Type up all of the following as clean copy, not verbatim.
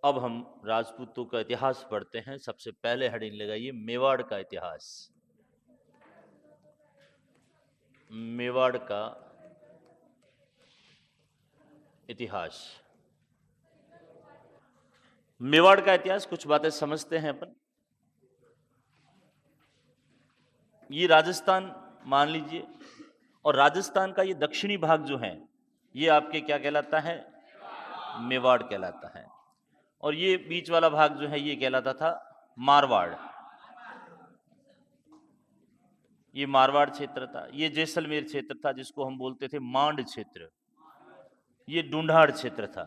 अब हम राजपूतों का इतिहास पढ़ते हैं। सबसे पहले हेडिंग लगाइए मेवाड़ का इतिहास। मेवाड़ का इतिहास। मेवाड़ का इतिहास, कुछ बातें समझते हैं अपन। ये राजस्थान मान लीजिए, और राजस्थान का ये दक्षिणी भाग जो है ये आपके क्या कहलाता है? मेवाड़ कहलाता है। और ये बीच वाला भाग जो है ये कहलाता था मारवाड़। ये मारवाड़ क्षेत्र था। ये जैसलमेर क्षेत्र था जिसको हम बोलते थे मांड क्षेत्र। ये ढूंढाड़ क्षेत्र था,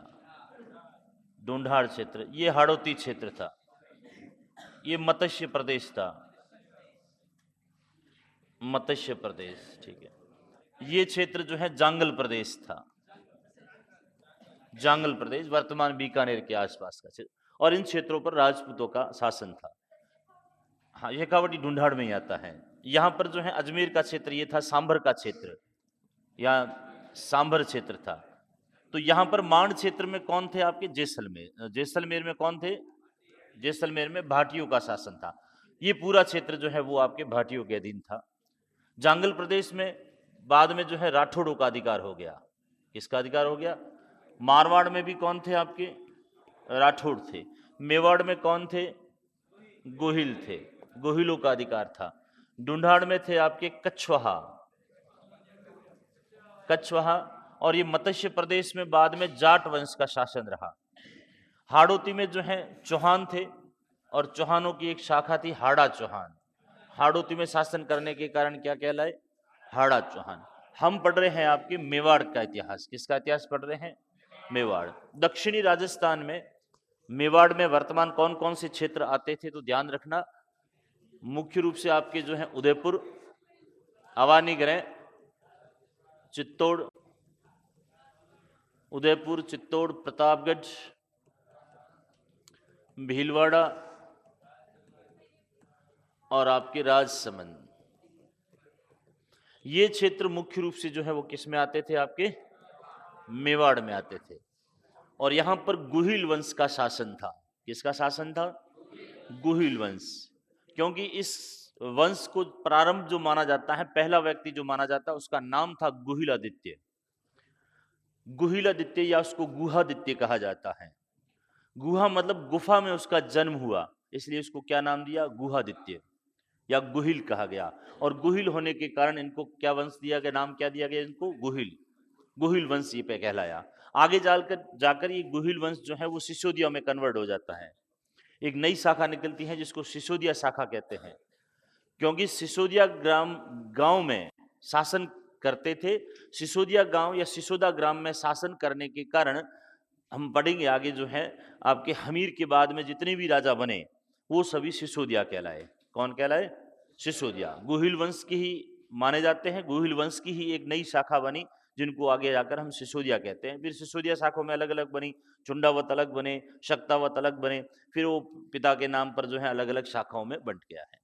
ढूंढाड़ क्षेत्र। ये हाड़ौती क्षेत्र था। ये मत्स्य प्रदेश था, मत्स्य प्रदेश, ठीक है। ये क्षेत्र जो है जांगल प्रदेश था, जांगल प्रदेश वर्तमान बीकानेर के आसपास का क्षेत्र। और इन क्षेत्रों पर राजपूतों का शासन था। हाँ, शेखावटी ढूंढाड़ में ही आता है। यहाँ पर जो है अजमेर का क्षेत्र ये था सांभर का क्षेत्र, या सांभर क्षेत्र था। तो यहाँ पर मांड क्षेत्र में कौन थे आपके? जैसलमेर। जैसलमेर में कौन थे? जैसलमेर में भाटियों का शासन था। ये पूरा क्षेत्र जो है वो आपके भाटियों के अधीन था। जांगल प्रदेश में बाद में जो है राठौड़ों का अधिकार हो गया। किसका अधिकार हो गया? मारवाड़ में भी कौन थे आपके? राठौड़ थे। मेवाड़ में कौन थे? गोहिल थे, गोहिलों का अधिकार था। ढूंढाड़ में थे आपके कछवाहा, कछवाहा। और ये मत्स्य प्रदेश में बाद में जाट वंश का शासन रहा। हाड़ौती में जो है चौहान थे, और चौहानों की एक शाखा थी हाड़ा चौहान। हाड़ौती में शासन करने के कारण क्या कहलाए? हाड़ा चौहान। हम पढ़ रहे हैं आपके मेवाड़ का इतिहास। किसका इतिहास पढ़ रहे हैं? मेवाड़। दक्षिणी राजस्थान में मेवाड़ में वर्तमान कौन कौन से क्षेत्र आते थे? तो ध्यान रखना, मुख्य रूप से आपके जो है उदयपुर, अवानीगृह, चित्तौड़, उदयपुर, चित्तौड़, प्रतापगढ़, भीलवाड़ा और आपके राजसमंद। ये क्षेत्र मुख्य रूप से जो है वो किस में आते थे? आपके मेवाड़ में आते थे। और यहां पर गुहिल वंश का शासन था। किसका शासन था? गुहिल वंश। क्योंकि इस वंश को प्रारंभ जो माना जाता है, पहला व्यक्ति जो माना जाता है उसका नाम था गुहिलादित्य। गुहिलादित्य या उसको गुहादित्य कहा जाता है। गुहा मतलब गुफा में उसका जन्म हुआ, इसलिए उसको क्या नाम दिया? गुहादित्य या गुहिल कहा गया। और गुहिल होने के कारण इनको क्या वंश दिया गया? नाम क्या दिया गया इनको? गुहिल। गुहिल वंश ये पे कहलाया। आगे जाकर ये गुहिल वंश जो है वो सिसोदिया में कन्वर्ट हो जाता है। एक नई शाखा निकलती है जिसको सिसोदिया शाखा कहते हैं, क्योंकि सिसोदिया गांव में शासन करते थे। सिसोदिया गांव या सिसोदा ग्राम में शासन करने के कारण, हम पढ़ेंगे आगे जो है आपके हमीर के बाद में जितने भी राजा बने वो सभी सिसोदिया कहलाए। कौन कहलाए? सिसोदिया। गुहिल वंश की ही माने जाते हैं। गुहिल वंश की ही एक नई शाखा बनी जिनको आगे जाकर हम सिसोदिया कहते हैं। फिर सिसोदिया शाखों में अलग अलग बनी, चुंडावत अलग बने, शक्तावत अलग बने, फिर वो पिता के नाम पर जो है अलग अलग शाखाओं में बंट गया है।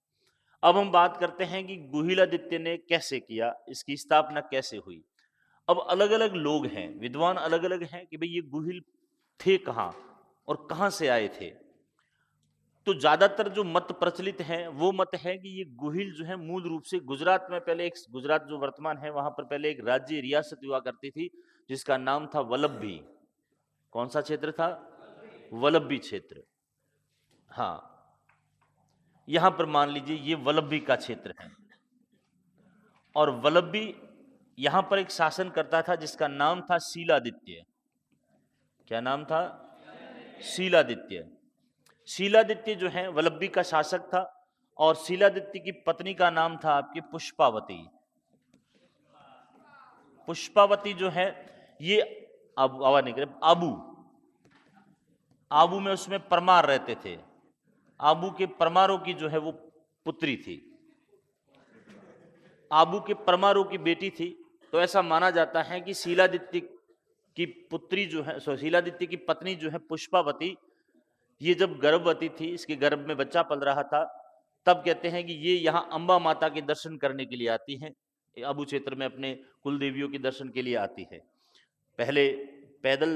अब हम बात करते हैं कि गुहिलादित्य ने कैसे किया, इसकी स्थापना कैसे हुई। अब अलग अलग लोग हैं, विद्वान अलग अलग हैं कि भाई ये गुहिल थे कहां और कहां से आए थे। तो ज्यादातर जो मत प्रचलित है वो मत है कि ये गुहिल जो है मूल रूप से गुजरात में, पहले एक गुजरात जो वर्तमान है वहां पर पहले एक राज्य रियासत हुआ करती थी जिसका नाम था वल्लभी। कौन सा क्षेत्र था? वल्लभी क्षेत्र। हाँ, यहां पर मान लीजिए ये वल्लभी का क्षेत्र है। और वल्लभी यहां पर एक शासन करता था जिसका नाम था शीलादित्य। क्या नाम था? शीलादित्य। शीलादित्य जो है वल्लभी का शासक था, और शीलादित्य की पत्नी का नाम था आपकी पुष्पावती। पुष्पावती जो है ये अब आवाज नहीं करे, आबू, आबू में उसमें परमार रहते थे। आबू के परमारों की जो है वो पुत्री थी, आबू के परमारों की बेटी थी। तो ऐसा माना जाता है कि शीलादित्य की पुत्री जो है, शीलादित्य की पत्नी जो है पुष्पावती, ये जब गर्भवती थी, इसके गर्भ में बच्चा पल रहा था, तब कहते हैं कि ये यहाँ अंबा माता के दर्शन करने के लिए आती हैं। आबू क्षेत्र में अपने कुल देवियों के दर्शन के लिए आती है। पहले पैदल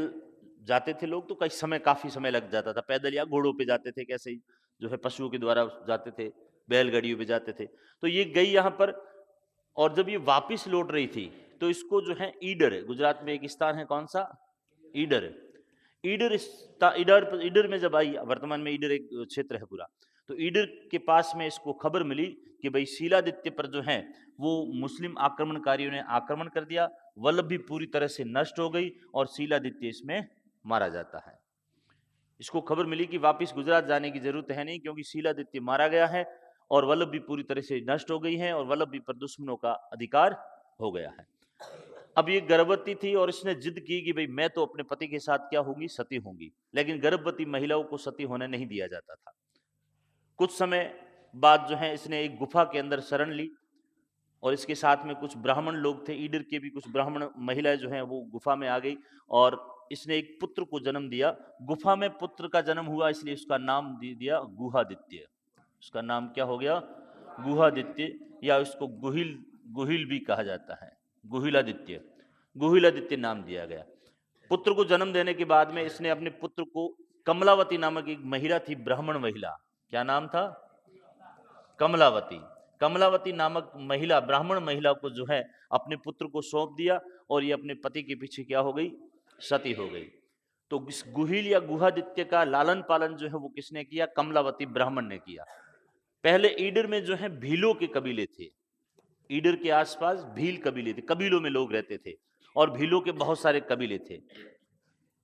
जाते थे लोग तो कई समय, काफी समय लग जाता था। पैदल या घोड़ों पे जाते थे, कैसे ही जो है पशुओं के द्वारा जाते थे, बैलगाड़ियों पे जाते थे। तो ये गई यहाँ पर, और जब ये वापस लौट रही थी तो इसको जो है ईडर, गुजरात में एक स्थान है, कौन सा, ईडर। ईडर में जब आई, वर्तमान में ईडर एक क्षेत्र है पूरा, तो ईडर के पास में इसको खबर मिली कि भाई शीलादित्य पर जो है वो मुस्लिम आक्रमणकारियों ने आक्रमण कर दिया, वल्लभ भी पूरी तरह से नष्ट हो गई और शीलादित्य इसमें मारा जाता है। इसको खबर मिली कि वापस गुजरात जाने की जरूरत है नहीं, क्योंकि शीलादित्य मारा गया है और वल्लभ भी पूरी तरह से नष्ट हो गई है और वल्लभ भी पर दुश्मनों का अधिकार हो गया है। अब ये गर्भवती थी और इसने जिद की कि भाई मैं तो अपने पति के साथ क्या होंगी, सती होंगी, लेकिन गर्भवती महिलाओं को सती होने नहीं दिया जाता था। कुछ समय बाद जो है इसने एक गुफा के अंदर शरण ली और इसके साथ में कुछ ब्राह्मण लोग थे, ईडर के भी कुछ ब्राह्मण महिलाएं जो हैं वो गुफा में आ गई और इसने एक पुत्र को जन्म दिया। गुफा में पुत्र का जन्म हुआ, इसलिए उसका नाम दे दिया गुहादित्य। उसका नाम क्या हो गया, गुहादित्य, या उसको गुहिल, गुहिल भी कहा जाता है, गुहिलादित्य, गुहिलादित्य नाम दिया गया। पुत्र को जन्म देने के बाद में इसने अपने पुत्र को कमलावती नामक एक महिला थी, ब्राह्मण महिला, क्या नाम था, कमलावती, कमलावती नामक महिला, ब्राह्मण महिला को जो है अपने पुत्र को सौंप दिया और ये अपने पति के पीछे क्या हो गई, सती हो गई। तो इस गुहिल या गुहादित्य का लालन पालन जो है वो किसने किया, कमलावती ब्राह्मण ने किया। पहले ईडर में जो है भीलों के कबीले थे, ईडर के आसपास भील कबीले थे, कबीलों में लोग रहते थे और भीलों के बहुत सारे कबीले थे।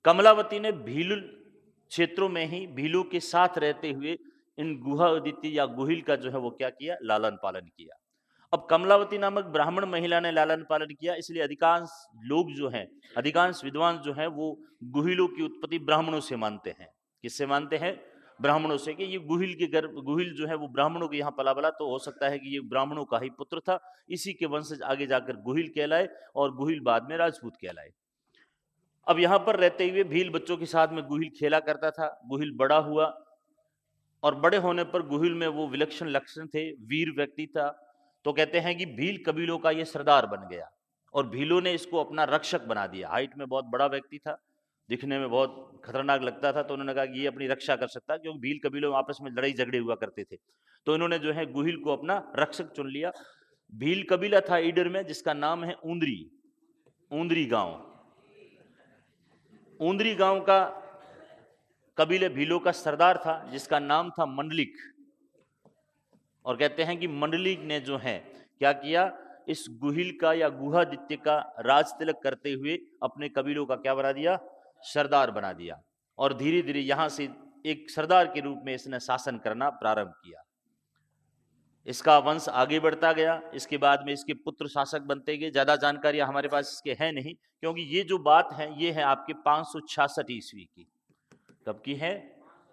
कमलावती ने भील क्षेत्रों में ही भीलों के साथ रहते हुए इन गुहादित्य या गुहिल का जो है वो क्या किया, लालन पालन किया। अब कमलावती नामक ब्राह्मण महिला ने लालन पालन किया, इसलिए अधिकांश लोग जो हैं, अधिकांश विद्वान जो हैं वो गुहिलों की उत्पत्ति ब्राह्मणों से मानते हैं। किससे मानते हैं, ब्राह्मणों से, कि ये गुहिल के गर्भ, गुहिल जो है वो ब्राह्मणों के यहाँ पला बला, तो हो सकता है कि ये ब्राह्मणों का ही पुत्र था, इसी के वंशज आगे जाकर गुहिल कहलाए और गुहिल बाद में राजपूत कहलाए। अब यहाँ पर रहते हुए भील बच्चों के साथ में गुहिल खेला करता था। गुहिल बड़ा हुआ और बड़े होने पर गुहिल में वो विलक्षण लक्षण थे, वीर व्यक्ति था, तो कहते हैं कि भील कबीलों का ये सरदार बन गया और भीलों ने इसको अपना रक्षक बना दिया। हाइट में बहुत बड़ा व्यक्ति था, दिखने में बहुत खतरनाक लगता था, तो उन्होंने कहा कि ये अपनी रक्षा कर सकता है, क्योंकि भील कबीलों में आपस में लड़ाई झगड़े हुआ करते थे, तो इन्होंने जो है गुहिल को अपना रक्षक चुन लिया। भील कबीला था ईडर में जिसका नाम है ऊंदरी, ऊंदरी गांव। ऊंदरी गांव का कबीले भीलों का सरदार था जिसका नाम था मंडलिक, और कहते हैं कि मंडलिक ने जो है क्या किया, इस गुहिल का या गुहादित्य का राज तिलक करते हुए अपने कबीलों का क्या बना दिया, सरदार बना दिया, और धीरे धीरे यहां से एक सरदार के रूप में इसने शासन करना प्रारंभ किया। इसका वंश आगे बढ़ता गया, इसके बाद में इसके पुत्र शासक बनते गए। ज्यादा जानकारी हमारे पास इसके है नहीं, क्योंकि ये जो बात है ये है आपके 566 ईस्वी की। कब की है,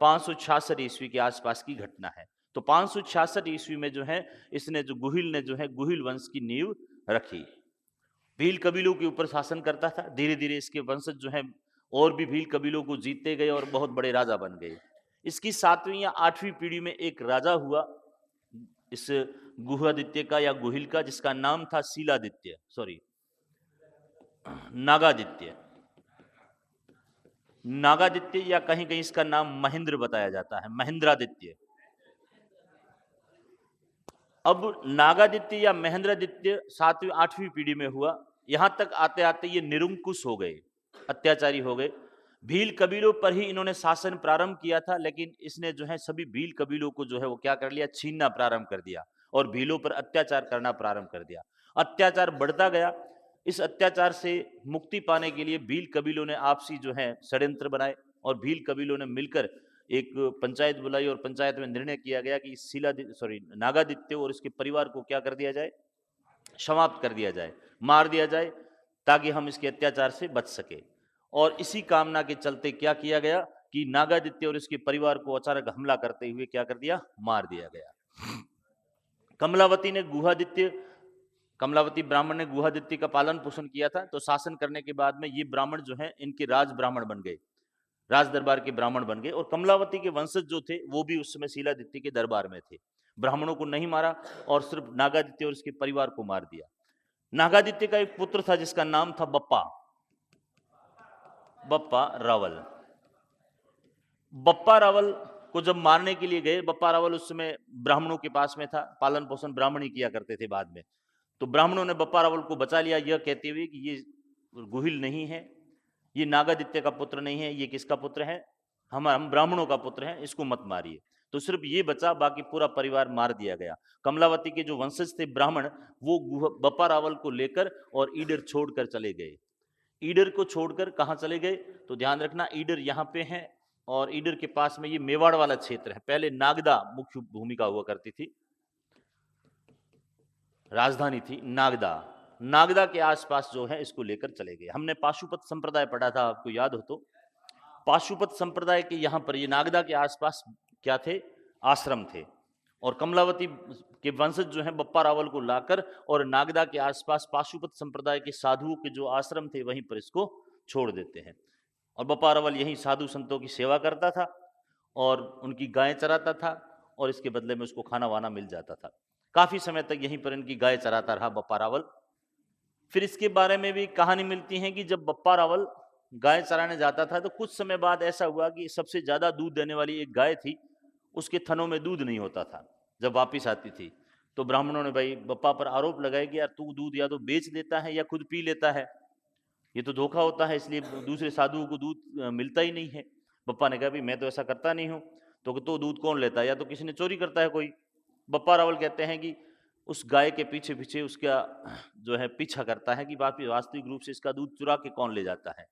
566 ईस्वी के आसपास की घटना है। तो 566 ईस्वी में जो है इसने, जो गुहिल ने जो है गुहिल वंश की नींव रखी। भील कबीलों के ऊपर शासन करता था, धीरे धीरे इसके वंशज जो है और भी भील कबीलों को जीतते गए और बहुत बड़े राजा बन गए। इसकी 7वीं या 8वीं पीढ़ी में एक राजा हुआ इस गुहादित्य का या गुहिल का, जिसका नाम था शीलादित्य, सॉरी नागादित्य, नागादित्य, या कहीं कहीं इसका नाम महेंद्र बताया जाता है, महेंद्रादित्य। अब नागादित्य या महेंद्रादित्य 7वीं 8वीं पीढ़ी में हुआ। यहां तक आते आते ये निरंकुश हो गए, अत्याचारी हो गए। भील कबीलों पर ही इन्होंने शासन प्रारंभ किया था, लेकिन इसने जो है सभी भील कबीलों को जो है वो क्या कर लिया, छीनना प्रारंभ कर दिया और भीलों पर अत्याचार करना प्रारंभ कर दिया। अत्याचार बढ़ता गया। इस अत्याचार से मुक्ति पाने के लिए भील कबीलों ने आपसी जो है षड्यंत्र बनाए और भील कबीलों ने मिलकर एक पंचायत बुलाई और पंचायत में निर्णय किया गया कि नागादित्य और इसके परिवार को क्या कर दिया जाए, समाप्त कर दिया जाए, मार दिया जाए, ताकि हम इसके अत्याचार से बच सके। और इसी कामना के चलते क्या किया गया कि नागादित्य और इसके परिवार को अचानक हमला करते हुए क्या कर दिया, मार दिया गया। कमलावती ब्राह्मण ने गुहादित्य का पालन पोषण किया था, तो शासन करने के बाद में ये ब्राह्मण जो है इनके राज ब्राह्मण बन गए, राज दरबार के ब्राह्मण बन गए। और कमलावती के वंशज जो थे वो भी उस समय शीलादित्य के दरबार में थे। ब्राह्मणों को नहीं मारा और सिर्फ नागादित्य और इसके परिवार को मार दिया। नागादित्य का एक पुत्र था जिसका नाम था बप्पा, बप्पा रावल। बप्पा रावल को जब मारने के लिए गए, बप्पा रावल उस समय ब्राह्मणों के पास में था, पालन पोषण ब्राह्मण ही किया करते थे बाद में। तो ब्राह्मणों ने बप्पा रावल को बचा लिया, यह कहते हुए कि ये गुहिल नहीं है, ये नागादित्य का पुत्र नहीं है, ये किसका पुत्र है, हम ब्राह्मणों का पुत्र है, इसको मत मारिए। तो सिर्फ ये बचा, बाकी पूरा परिवार मार दिया गया। कमलावती के जो वंशज थे ब्राह्मण, वो बप्पा रावल को लेकर और ईडर छोड़कर चले गए। ईडर को छोड़कर कहाँ चले गए, तो ध्यान रखना, ईडर यहाँ पे है और ईडर के पास में ये मेवाड़ वाला क्षेत्र है। पहले नागदा मुख्य भूमिका हुआ करती थी, राजधानी थी नागदा। नागदा के आसपास जो है इसको लेकर चले गए। हमने पाशुपत संप्रदाय पढ़ा था, आपको याद हो तो। पाशुपत संप्रदाय के यहाँ पर ये नागदा के आसपास क्या थे, आश्रम थे। और कमलावती के वंशज जो है बप्पा रावल को लाकर और नागदा के आसपास पाशुपत संप्रदाय के साधुओं के जो आश्रम थे वहीं पर इसको छोड़ देते हैं। और बप्पा रावल यहीं साधु संतों की सेवा करता था और उनकी गायें चराता था और इसके बदले में उसको खाना वाना मिल जाता था। काफी समय तक यहीं पर इनकी गाय चराता रहा बप्पा रावल। फिर इसके बारे में भी कहानी मिलती है कि जब बप्पा रावल गाय चराने जाता था तो कुछ समय बाद ऐसा हुआ कि सबसे ज्यादा दूध देने वाली एक गाय थी, उसके थनों में दूध नहीं होता था जब वापिस आती थी। तो ब्राह्मणों ने भाई बप्पा पर आरोप लगाया कि यार तू दूध या तो बेच देता है या खुद पी लेता है, ये तो धोखा होता है, इसलिए दूसरे साधुओं को दूध मिलता ही नहीं है। बप्पा ने कहा भाई मैं तो ऐसा करता नहीं हूँ। तो दूध कौन लेता है, या तो किसी ने चोरी करता है कोई। बप्पा रावल कहते हैं कि उस गाय के पीछे पीछे उसका जो है पीछा करता है कि वास्तविक रूप से इसका दूध चुरा के कौन ले जाता है।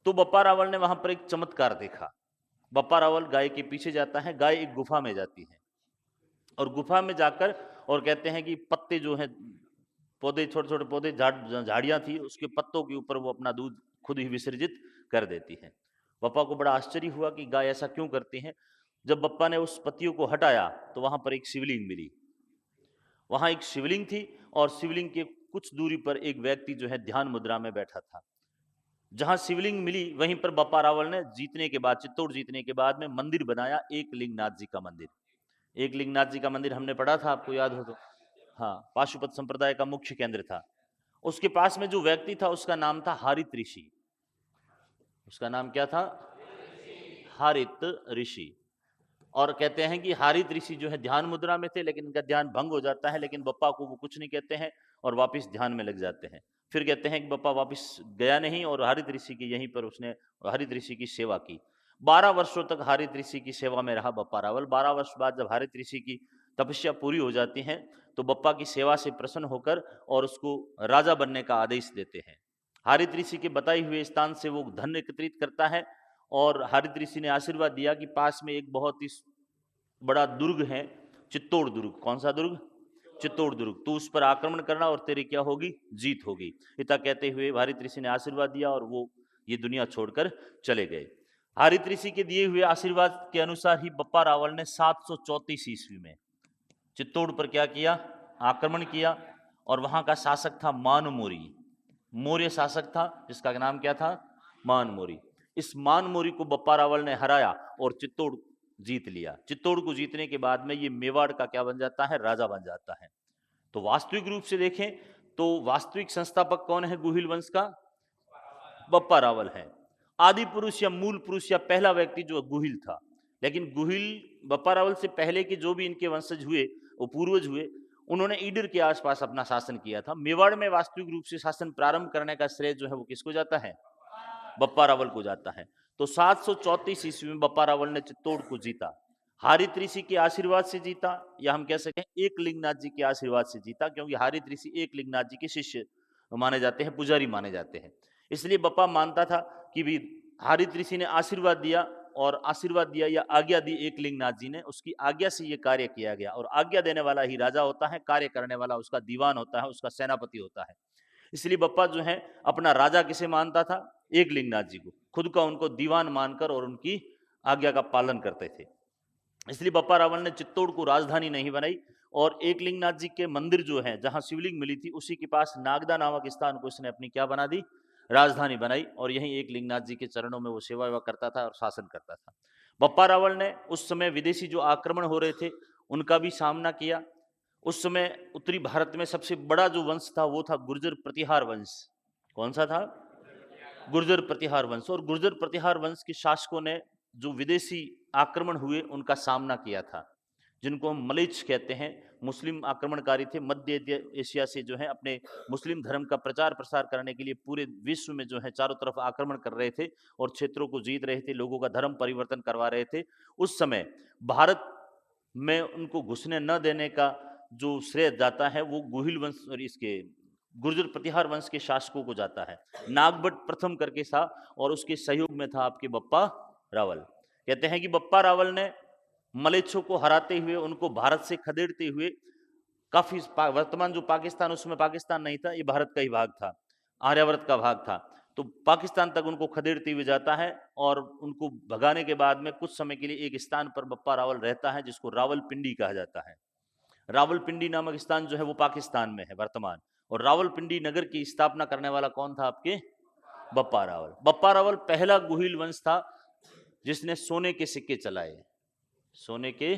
तो बप्पा रावल ने वहां पर एक चमत्कार देखा। बप्पा रावल गाय के पीछे जाता है, गाय एक गुफा में जाती है और गुफा में जाकर और कहते हैं कि पत्ते जो है, पौधे, छोटे छोटे पौधे, झाड़ियां थी, उसके पत्तों के ऊपर वो अपना दूध खुद ही विसर्जित कर देती है। बप्पा को बड़ा आश्चर्य हुआ कि गाय ऐसा क्यों करती है। जब बप्पा ने उस पत्तियों को हटाया तो वहां पर एक शिवलिंग मिली। वहां एक शिवलिंग थी और शिवलिंग के कुछ दूरी पर एक व्यक्ति जो है ध्यान मुद्रा में बैठा था। जहां शिवलिंग मिली वहीं पर बप्पा रावल ने जीतने के बाद, चित्तौड़ जीतने के बाद में मंदिर बनाया, एक लिंगनाथ जी का मंदिर। एक लिंगनाथ जी का मंदिर हमने पढ़ा था, आपको याद हो तो। हाँ, पाशुपत संप्रदाय का मुख्य केंद्र था। उसके पास में जो व्यक्ति था उसका नाम था हारित ऋषि। उसका नाम क्या था, हारित ऋषि। और कहते हैं कि हारित ऋषि जो है ध्यान मुद्रा में थे, लेकिन इनका ध्यान भंग हो जाता है, लेकिन बप्पा को वो कुछ नहीं कहते हैं और वापस ध्यान में लग जाते हैं। फिर कहते हैं कि बप्पा वापस गया नहीं और हारित ऋषि की यहीं पर उसने हारित ऋषि की सेवा की। 12 वर्षों तक हारित ऋषि की सेवा में रहा बप्पा रावल। 12 वर्ष बाद जब हारित ऋषि की तपस्या पूरी हो जाती है तो बप्पा की सेवा से प्रसन्न होकर और उसको राजा बनने का आदेश देते हैं। हारित ऋषि के बताए हुए स्थान से वो धन एकत्रित करता है और हारित ऋषि ने आशीर्वाद दिया कि पास में एक बहुत ही बड़ा दुर्ग है, चित्तौड़ दुर्ग। कौन सा दुर्ग, चित्तौड़ दुर्ग। तो उस पर आक्रमण करना और तेरी क्या होगी, जीत होगी। इतना कहते हुए हारित ऋषि ने आशीर्वाद दिया और वो ये दुनिया छोड़कर चले गए। हारित ऋषि के दिए हुए आशीर्वाद के अनुसार ही बप्पा रावल ने 734 ईस्वी में चित्तौड़ पर क्या किया, आक्रमण किया। और वहां का शासक था मानमोरी, मौर्य शासक था जिसका नाम क्या था, मानमोरी। इस मानमोरी को बप्पा रावल ने हराया और चित्तौड़ जीत लिया। चित्तौड़ को जीतने के बाद में ये मेवाड़ का क्या बन जाता है, राजा बन जाता है। तो वास्तविक रूप से देखें तो वास्तविक संस्थापक कौन है गुहिल वंश का, बप्पा रावल है। आदि पुरुष या मूल पुरुष या पहला व्यक्ति जो गुहिल था। लेकिन गुहिल बप्पा रावल से पहले के जो भी इनके वंशज हुए, वो पूर्वज हुए, उन्होंने ईडर के आसपास अपना शासन किया था। मेवाड़ में वास्तविक रूप से शासन प्रारंभ करने का श्रेय जो है वो किसको जाता है, बप्पा रावल को जाता है। तो 734 ईस्वी में बप्पा रावल ने चित्तौड़ को जीता। हारित ऋषि के आशीर्वाद से जीता, या हम कह सकते हैं एक लिंगनाथ जी के आशीर्वाद से जीता, क्योंकि हारित ऋषि एक लिंगनाथ जी के शिष्य माने जाते हैं, पुजारी माने जाते हैं। इसलिए बप्पा मानता था कि भी हारित ऋषि ने आशीर्वाद दिया और आशीर्वाद दिया या आज्ञा दी एक लिंगनाथ जी ने, उसकी आज्ञा से ये कार्य किया गया। और आज्ञा देने वाला ही राजा होता है, कार्य करने वाला उसका दीवान होता है, उसका सेनापति होता है। इसलिए बप्पा जो है अपना राजा किसे मानता था, एक लिंगनाथ जी को, खुद का उनको दीवान मानकर और उनकी आज्ञा का पालन करते थे। इसलिए बप्पा रावल ने चित्तौड़ को राजधानी नहीं बनाई और एक लिंगनाथ जी के मंदिर जो है जहां शिवलिंग मिली थी उसी के पास नागदा नामक स्थान को इसने अपनी क्या बना दी, राजधानी बनाई। और यहीं एक लिंगनाथ जी के चरणों में वो सेवा करता था और शासन करता था। बप्पा रावल ने उस समय विदेशी जो आक्रमण हो रहे थे उनका भी सामना किया। उस समय उत्तरी भारत में सबसे बड़ा जो वंश था वो था गुर्जर प्रतिहार वंश। कौन सा था, गुर्जर प्रतिहार वंश। और गुर्जर प्रतिहार वंश के शासकों ने जो विदेशी आक्रमण हुए उनका सामना किया था, जिनको हम मलेच्छ कहते हैं, मुस्लिम आक्रमणकारी थे, मध्य एशिया से जो है अपने मुस्लिम धर्म का प्रचार प्रसार करने के लिए पूरे विश्व में जो है चारों तरफ आक्रमण कर रहे थे और क्षेत्रों को जीत रहे थे, लोगों का धर्म परिवर्तन करवा रहे थे। उस समय भारत में उनको घुसने न देने का जो श्रेय जाता है वो गुहिल वंश और इसके गुर्जर प्रतिहार वंश के शासकों को जाता है। नागभट्ट प्रथम करके था और उसके सहयोग में था आपके बप्पा रावल। कहते हैं कि बप्पा रावल ने मलेच्छों को हराते हुए, उनको भारत से खदेड़ते हुए काफी वर्तमान जो पाकिस्तान, उसमें पाकिस्तान नहीं था, ये भारत का ही भाग था, आर्यावर्त का भाग था, तो पाकिस्तान तक उनको खदेड़ते हुए जाता है और उनको भगाने के बाद में कुछ समय के लिए एक स्थान पर बप्पा रावल रहता है जिसको रावलपिंडी कहा जाता है। रावलपिंडी नामक स्थान जो है वो पाकिस्तान में है वर्तमान। और रावलपिंडी नगर की स्थापना करने वाला कौन था? आपके बप्पा रावल। बप्पा रावल पहला गुहिल वंश था जिसने सोने के सिक्के चलाए। सोने के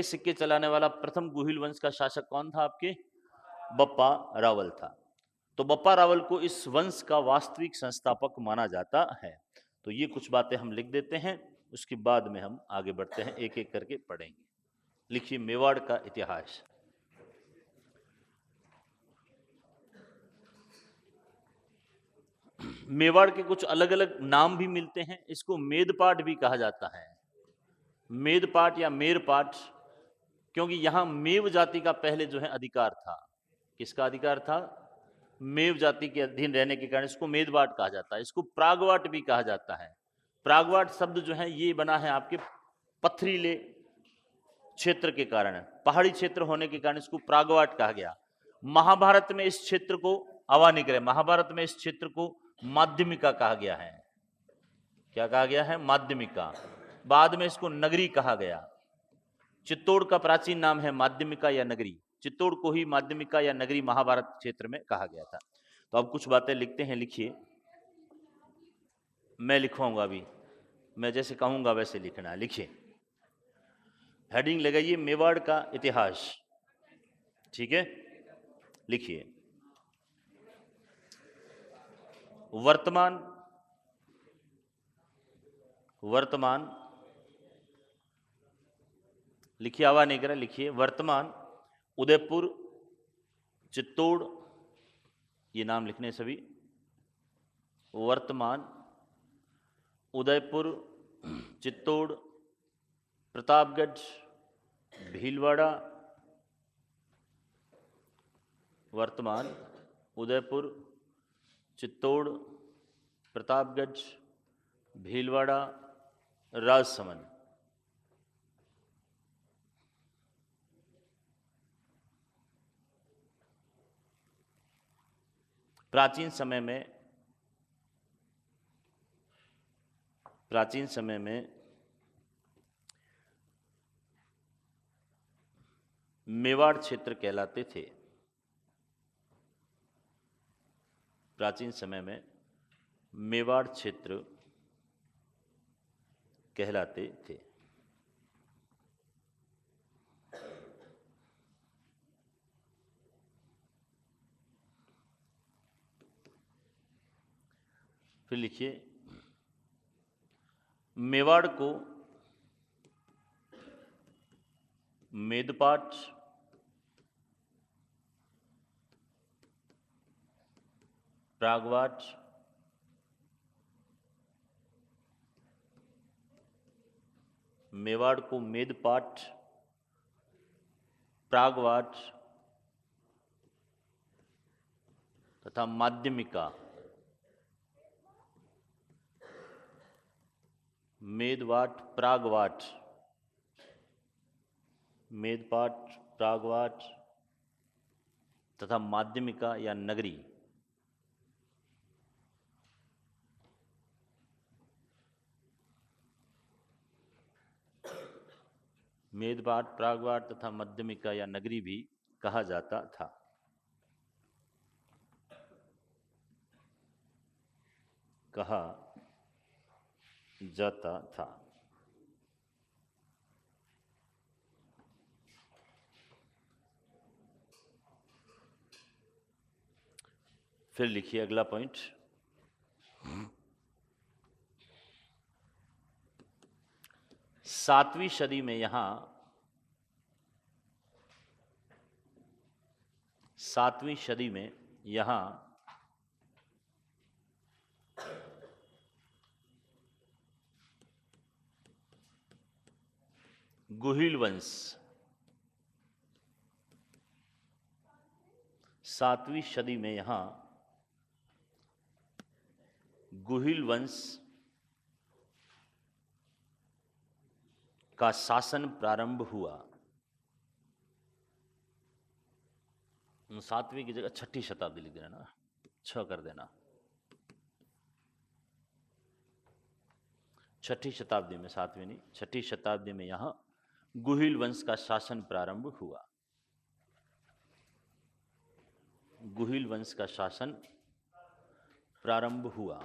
सिक्के चलाने वाला प्रथम गुहिल वंश का शासक कौन था? आपके बप्पा रावल था। तो बप्पा रावल को इस वंश का वास्तविक संस्थापक माना जाता है। तो ये कुछ बातें हम लिख देते हैं, उसके बाद में हम आगे बढ़ते हैं, एक एक करके पढ़ेंगे। लिखिए, मेवाड़ का इतिहास। मेवाड़ के कुछ अलग अलग नाम भी मिलते हैं। इसको मेदपाट भी कहा जाता है, मेदपाट या मेरपाट, क्योंकि यहां मेव जाति का पहले जो है अधिकार था। किसका अधिकार था? मेव जाति के अधीन रहने के कारण इसको मेदवाट कहा जाता है। इसको प्रागवाट भी कहा जाता है। प्रागवाट शब्द जो है ये बना है आपके पथरीले क्षेत्र के कारण, पहाड़ी क्षेत्र होने के कारण इसको प्रागवाट कहा गया। महाभारत में इस क्षेत्र को अवानिकर, महाभारत में इस क्षेत्र को माध्यमिका कहा गया है। क्या कहा गया है? माध्यमिका। बाद में इसको नगरी कहा गया। चित्तौड़ का प्राचीन नाम है माध्यमिका या नगरी। चित्तौड़ को ही माध्यमिका या नगरी महाभारत क्षेत्र में कहा गया था। तो अब कुछ बातें लिखते हैं, लिखिए। मैं लिखवाऊंगा अभी, मैं जैसे कहूंगा वैसे लिखना है। लिखिए, हेडिंग लगाइए मेवाड़ का इतिहास। ठीक है, लिखिए। वर्तमान लिखिए, आवाज नहीं करें, लिखिए। वर्तमान उदयपुर, चित्तौड़, ये नाम लिखने सभी। वर्तमान उदयपुर, चित्तौड़, प्रतापगढ़, भीलवाड़ा। वर्तमान उदयपुर, चित्तौड़, प्रतापगढ़, भीलवाड़ा, राजसमंद। प्राचीन समय में मेवाड़ क्षेत्र कहलाते थे। प्राचीन समय में मेवाड़ क्षेत्र कहलाते थे। फिर लिखिए, मेवाड़ को मेदपाट, प्रागवाट, मेवाड़ को मेदपाट, प्रागवाट तथा माध्यमिका, मेदवाट, प्रागवाट, मेदपाट, प्रागवाट तथा माध्यमिका या नगरी, मेदपाट, प्रागवाट तथा माध्यमिका या नगरी भी कहा जाता था। कहा जाता था। फिर लिखिए अगला पॉइंट। सातवीं सदी में यहां, सातवीं सदी में यहां गुहिल वंश, सातवीं सदी में यहां गुहिल वंश का शासन प्रारंभ हुआ। सातवीं की जगह छठी शताब्दी लिख देना, 6 कर देना। छठी शताब्दी में, सातवीं नहीं, छठी शताब्दी में यहां गुहिल वंश का शासन प्रारंभ हुआ। गुहिल वंश का शासन प्रारंभ हुआ।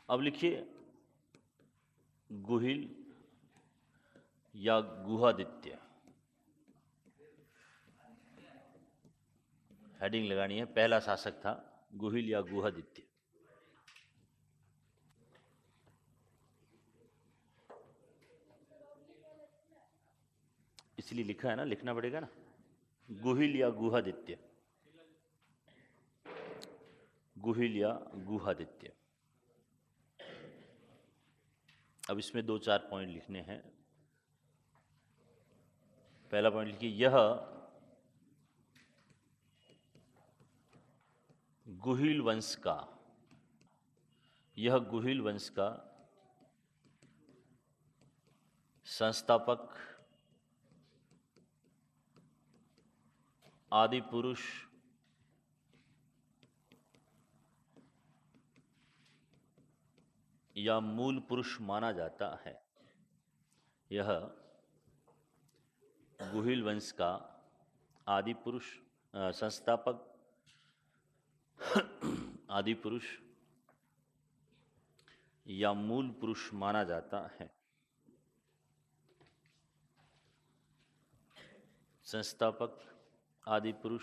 अब लिखिए गुहिल या गुहादित्य, हेडिंग लगानी है। पहला शासक था गुहिल या गुहादित्य। इसलिए लिखा है ना, लिखना पड़ेगा ना, गुहिल या गुहादित्य, गुहिल या गुहादित्य। अब इसमें 2-4 पॉइंट लिखने हैं। पहला पॉइंट लिखिए, यह गुहिल वंश का, यह गुहिल वंश का संस्थापक, आदि पुरुष या मूल पुरुष माना जाता है। यह गुहिल वंश का आदि पुरुष, संस्थापक, आदि पुरुष या मूल पुरुष माना जाता है। संस्थापक, आदि पुरुष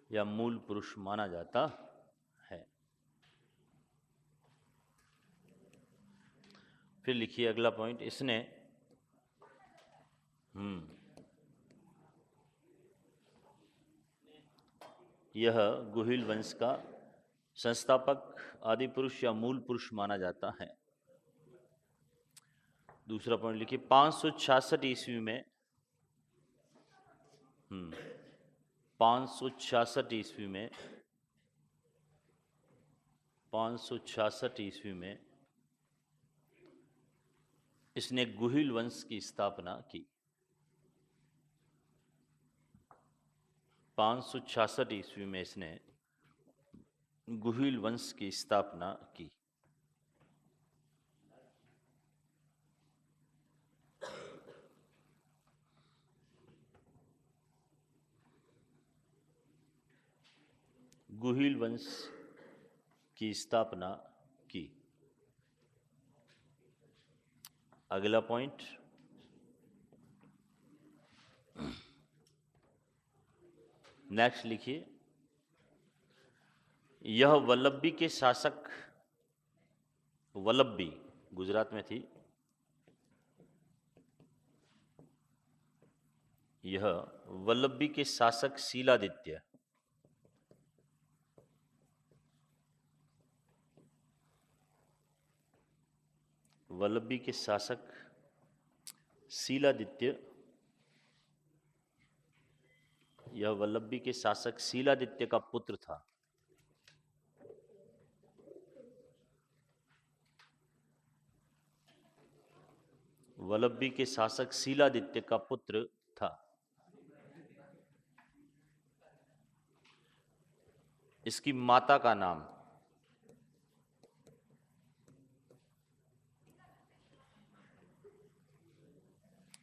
या मूल पुरुष माना जाता है। फिर लिखिए अगला पॉइंट, इसने यह गुहिल वंश का संस्थापक, आदि पुरुष या मूल पुरुष माना जाता है। दूसरा पॉइंट लिखिए, 566 ईस्वी में, 566 ईस्वी में, 566 ईस्वी में इसने गुहिल वंश की स्थापना की। 566 ईस्वी में इसने गुहिल वंश की स्थापना की। गुहिल वंश की स्थापना की। अगला पॉइंट, नेक्स्ट लिखिए, यह वल्लभी के शासक, वल्लभी गुजरात में थी, यह वल्लभी के शासक शीलादित्य, वल्लभी के शासक शीलादित्य, यह वल्लभी के शासक शीलादित्य का पुत्र था। वल्लभी के शासक शीलादित्य का पुत्र था। इसकी माता का नाम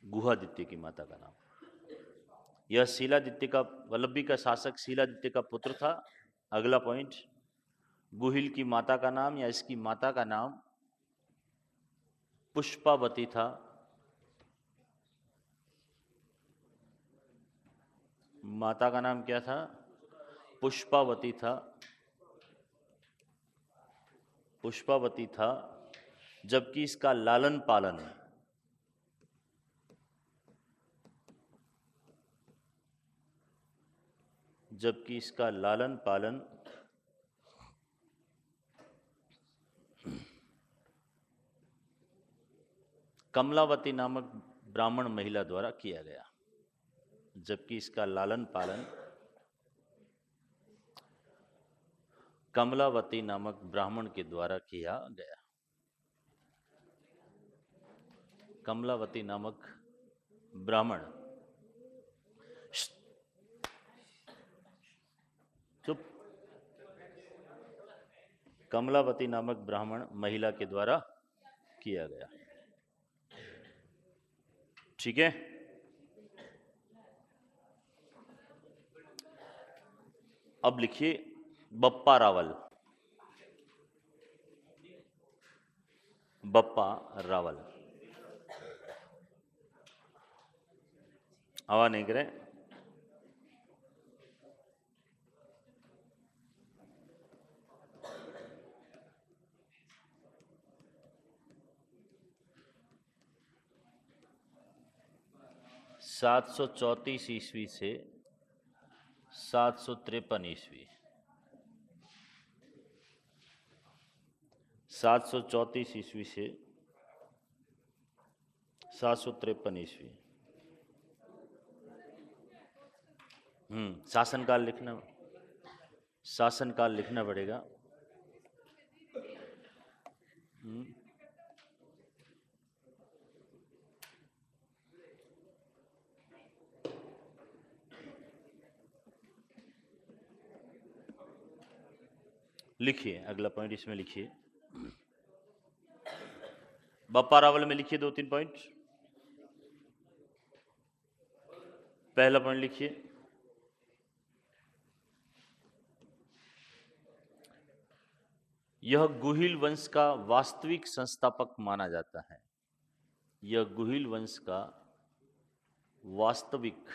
गुहादित्य की माता का नाम, यह शीलादित्य का, वल्लभी का शासक शीलादित्य का पुत्र था। अगला पॉइंट, गुहिल की माता का नाम या इसकी माता का नाम पुष्पावती था। माता का नाम क्या था? पुष्पावती था। पुष्पावती था, जबकि इसका लालन पालन कमलावती नामक ब्राह्मण महिला द्वारा किया गया। जबकि इसका लालन पालन कमलावती नामक ब्राह्मण के द्वारा किया गया। कमलावती नामक ब्राह्मण, चुप, कमलावती नामक ब्राह्मण महिला के द्वारा किया गया। ठीक है। अब लिखिए बप्पा रावल। बप्पा रावल, आवाज नहीं करे। सात सौ 34 ईस्वी से 753 ईस्वी, 734 ईस्वी से 753 ईस्वी। शासनकाल लिखना, शासनकाल लिखना पड़ेगा। लिखिए अगला पॉइंट इसमें लिखिए, बप्पा रावल में लिखिए 2-3 पॉइंट। पहला पॉइंट लिखिए, यह गुहिल वंश का वास्तविक संस्थापक माना जाता है। यह गुहिल वंश का वास्तविक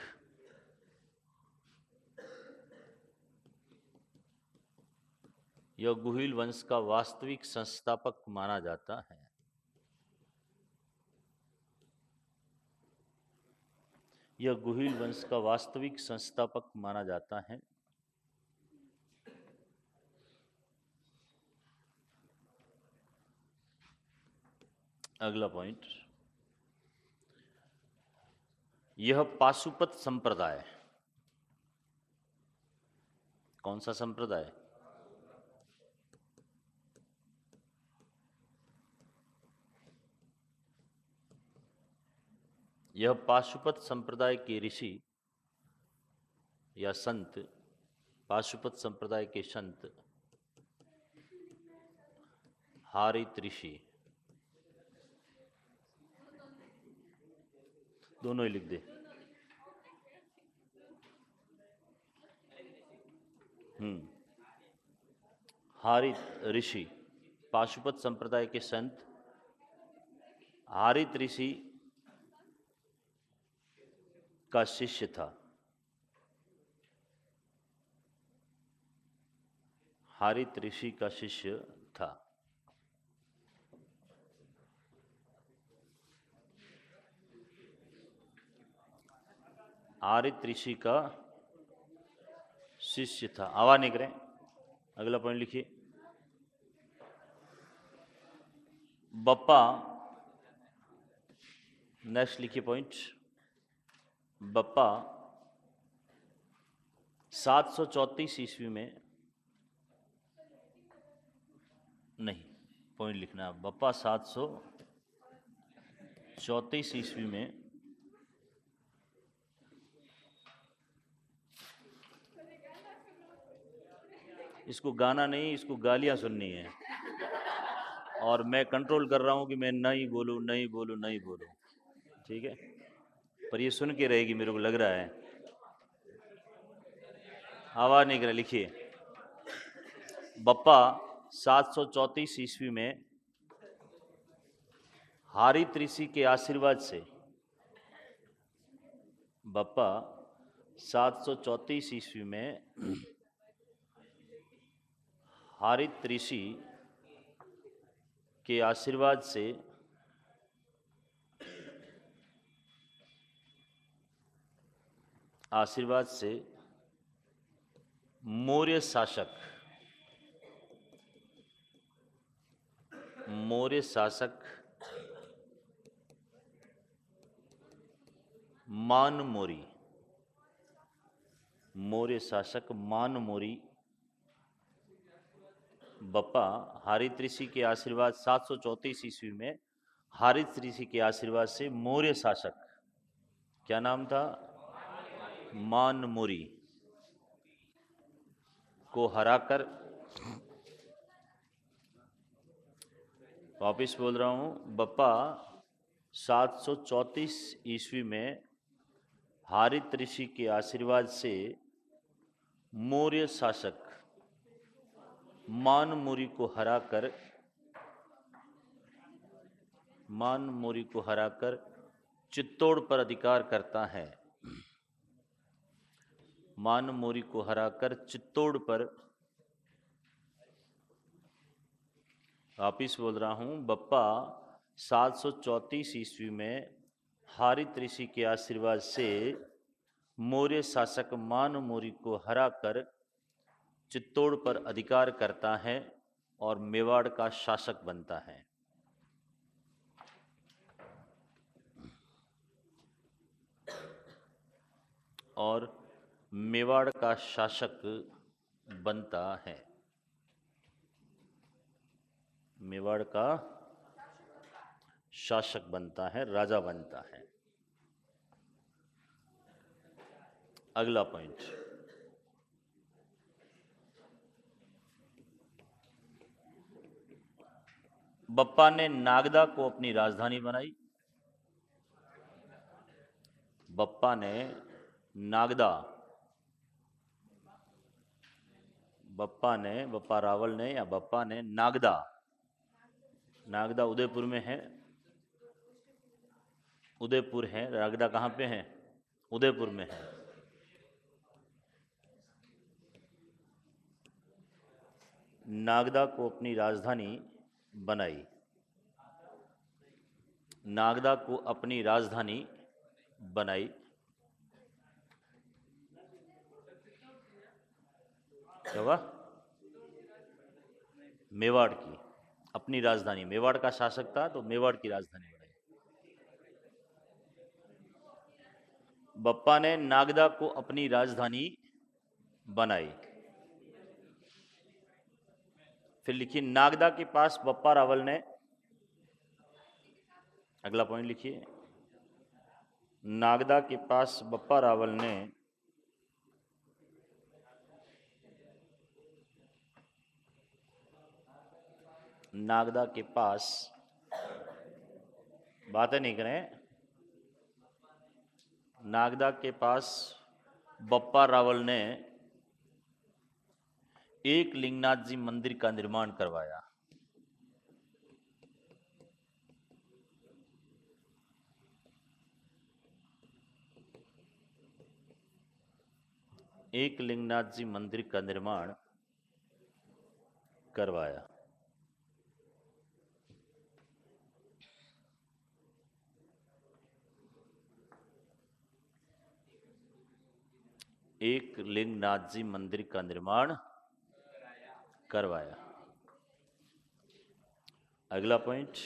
संस्थापक माना जाता है। यह गुहिल वंश का वास्तविक संस्थापक माना जाता है। अगला पॉइंट, यह पाशुपत संप्रदाय, कौन सा संप्रदाय? यह पाशुपत संप्रदाय के ऋषि या संत, पाशुपत संप्रदाय के संत हारित ऋषि, दोनों ही लिख दे। हारित ऋषि, पाशुपत संप्रदाय के संत हारित ऋषि का शिष्य था। हारित ऋषि का शिष्य था। हारित ऋषि का शिष्य था। आवाज नहीं करें। अगला पॉइंट लिखिए, बप्पा, नेक्स्ट लिखिए पॉइंट, बप्पा 734 ईस्वी में, नहीं पॉइंट लिखना, बप्पा 734 ईस्वी में इसको गाना नहीं, इसको गालियां सुननी है, और मैं कंट्रोल कर रहा हूं कि मैं नहीं बोलूं, नहीं बोलूं, नहीं बोलूं, ठीक है? पर ये सुन के रहेगी, मेरे को लग रहा है। आवाज नहीं कर, लिखिए, बप्पा 734 ईस्वी में हारित ऋषि के आशीर्वाद से, बप्पा 734 ईस्वी में हारित ऋषि के आशीर्वाद से मौर्य शासक मानमोरी बप्पा हारित ऋषि के आशीर्वाद 734 ईस्वी में हारित ऋषि के आशीर्वाद से मौर्य शासक, क्या नाम था, मानमोरी को हराकर, वापिस बोल रहा हूं, बप्पा 734 ईस्वी में हारित ऋषि के आशीर्वाद से मौर्य शासक मानमोरी को हराकर चित्तौड़ पर अधिकार करता है। मानमोरी को हराकर चित्तौड़ पर, वापिस बोल रहा हूं, बप्पा 734 ईस्वी में हारित ऋषि के आशीर्वाद से मौर्य शासक मानमोरी को हराकर चित्तौड़ पर अधिकार करता है और मेवाड़ का शासक बनता है। और मेवाड़ का शासक बनता है, मेवाड़ का शासक बनता है, राजा बनता है। अगला पॉइंट, बप्पा ने नागदा को अपनी राजधानी बनाई। बप्पा ने नागदा, बप्पा रावल ने या बप्पा ने नागदा उदयपुर में है, उदयपुर है, नागदा कहाँ पे है, उदयपुर में है। नागदा को अपनी राजधानी बनाई, नागदा को अपनी राजधानी बनाई। क्या हुआ, मेवाड़ की अपनी राजधानी, मेवाड़ का शासक था तो मेवाड़ की राजधानी बनाई। बप्पा ने नागदा को अपनी राजधानी बनाई। फिर लिखिए, नागदा के पास बप्पा रावल ने, अगला पॉइंट लिखिए, नागदा के पास बप्पा रावल ने नागदा के पास, बातें नहीं करें, नागदा के पास बप्पा रावल ने एक लिंगनाथ जी मंदिर का निर्माण करवाया। एक लिंगनाथ जी मंदिर का निर्माण करवाया। एक लिंगनाथ जी मंदिर का निर्माण करवाया। अगला पॉइंट,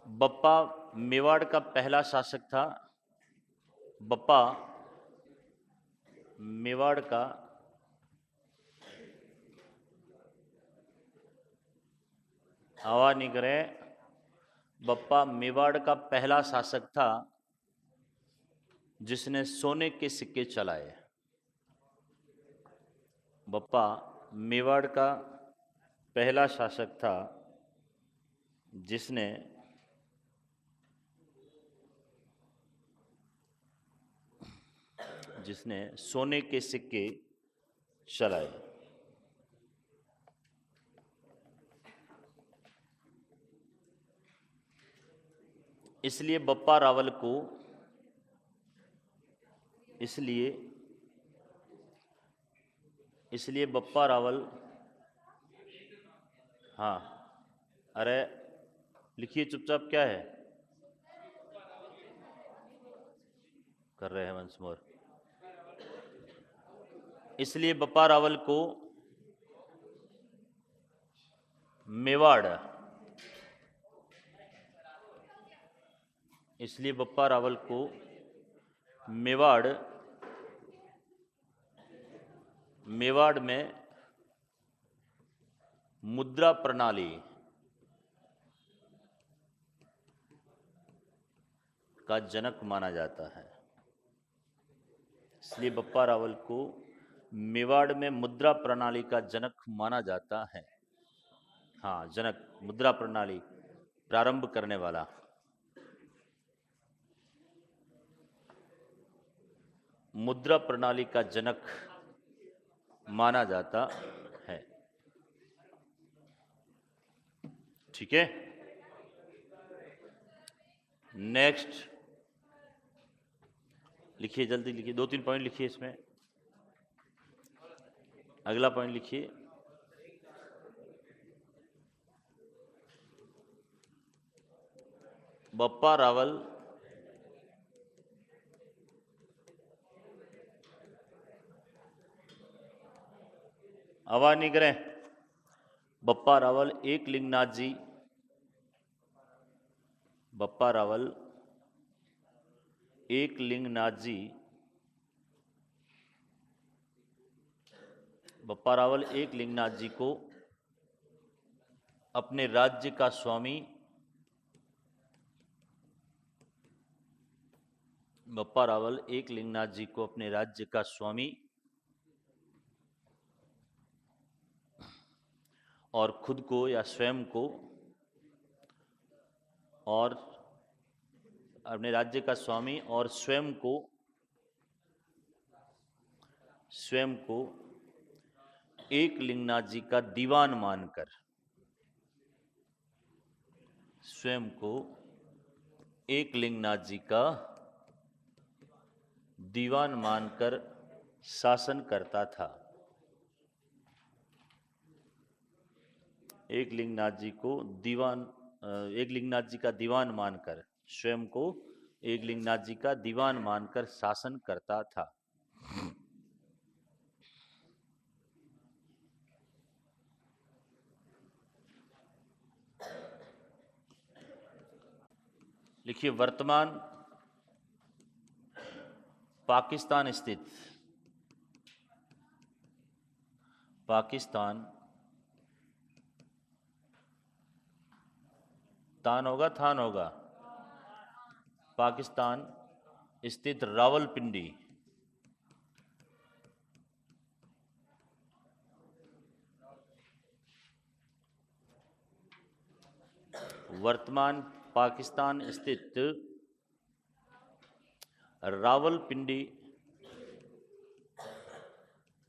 बप्पा मेवाड़ का पहला शासक था। बप्पा मेवाड़ का आवाज नहीं करें, बप्पा मेवाड़ का पहला शासक था जिसने सोने के सिक्के चलाए। बप्पा मेवाड़ का पहला शासक था जिसने सोने के सिक्के चलाए। इसलिए बप्पा रावल को इसलिए बप्पा रावल, हाँ, अरे लिखिए चुपचाप, क्या है कर रहे हैं वंस मोर। इसलिए बप्पा रावल को मेवाड़, इसलिए बप्पा रावल को मेवाड़ में मुद्रा प्रणाली का जनक माना जाता है। इसलिए बप्पा रावल को मेवाड़ में मुद्रा प्रणाली का जनक माना जाता है। हाँ, जनक, मुद्रा प्रणाली प्रारंभ करने वाला। मुद्रा प्रणाली का जनक माना जाता है। ठीक है, नेक्स्ट लिखिए, जल्दी लिखिए, 2-3 पॉइंट लिखिए इसमें। अगला पॉइंट लिखिए, बप्पा रावल आवाज नहीं करें। बप्पा रावल एकलिंगनाथ जी, बप्पा रावल एकलिंगनाथ जी, बप्पा रावल एकलिंगनाथ जी को अपने राज्य का स्वामी, बप्पा रावल एकलिंगनाथ जी को अपने राज्य का स्वामी और खुद को या स्वयं को, और अपने राज्य का स्वामी और स्वयं को एकलिंगनाथ जी का दीवान मानकर, स्वयं को एकलिंगनाथ जी का दीवान मानकर शासन करता था। एकलिंगनाथ जी का दीवान मानकर, स्वयं को एकलिंगनाथ जी का दीवान मानकर शासन करता था। लिखिए, वर्तमान पाकिस्तान स्थित, पाकिस्तान, तान होगा थान होगा, पाकिस्तान स्थित रावलपिंडी, वर्तमान पाकिस्तान स्थित रावलपिंडी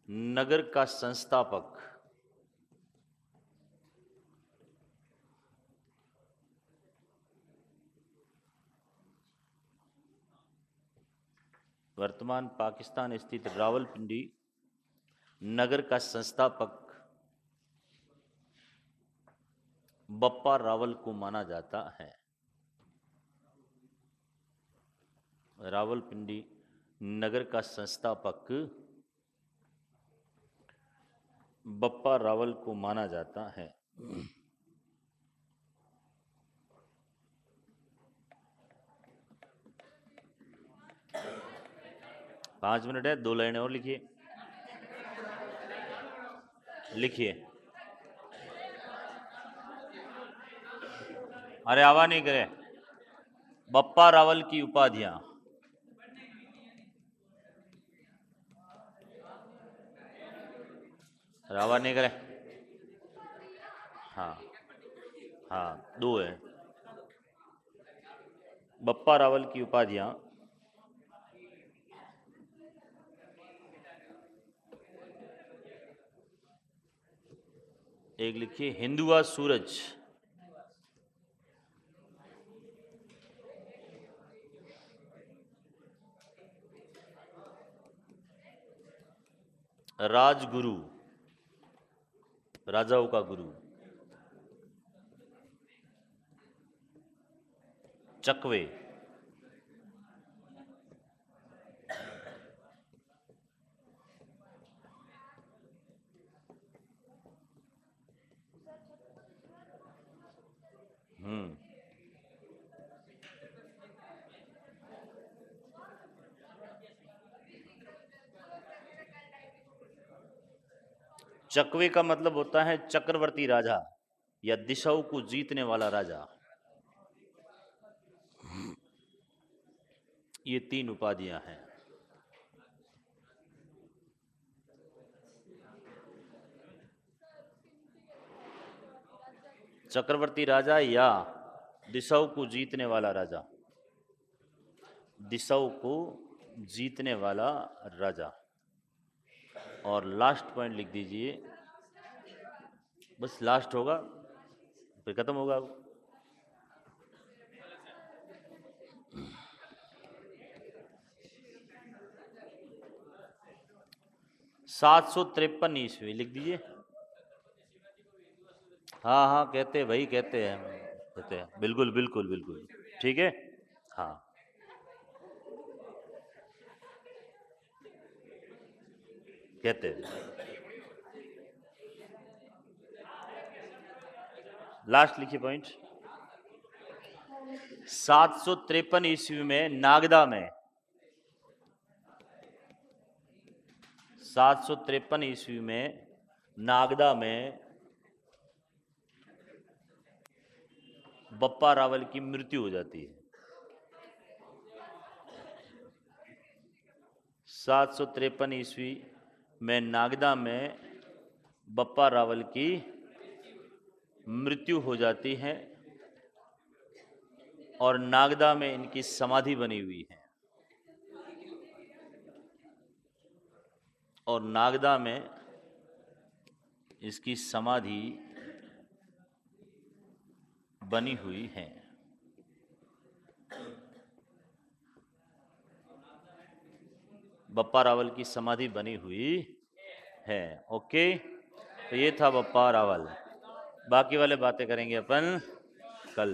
नगर का संस्थापक, वर्तमान पाकिस्तान स्थित रावलपिंडी नगर का संस्थापक बप्पा रावल को माना जाता है। रावलपिंडी नगर का संस्थापक बप्पा रावल को माना जाता है। 5 मिनट है, 2 लाइनें और लिखिए। अरे आवाज नहीं करे। बप्पा रावल की उपाधियां, आवाज नहीं करे। हाँ हाँ, 2 है। बप्पा रावल की उपाधियां, एक लिखिए हिंदुआ सूरज, राजगुरु, राजाओं का गुरु। चकवे, चकवे का मतलब होता है चक्रवर्ती राजा या दिशाओं को जीतने वाला राजा। ये 3 उपाधियां हैं। चक्रवर्ती राजा या दिशाओं को जीतने वाला राजा, दिशाओं को जीतने वाला राजा। और लास्ट पॉइंट लिख दीजिए, बस लास्ट होगा फिर खत्म होगा। 753 ईस्वी लिख दीजिए। हाँ हाँ कहते हैं भाई, कहते हैं, बिल्कुल बिल्कुल बिल्कुल, ठीक है। हाँ कहते हैं। लास्ट लिखिए पॉइंट। 753 ईस्वी में नागदा में, 753 ईस्वी में नागदा में बप्पा रावल की मृत्यु हो जाती है। 753 ईस्वी में नागदा में बप्पा रावल की मृत्यु हो जाती है और नागदा में इनकी समाधि बनी हुई है। और नागदा में इसकी समाधि बनी हुई है। बप्पा रावल की समाधि बनी हुई है। ओके, तो ये था बप्पा रावल। बाकी वाले बातें करेंगे अपन कल।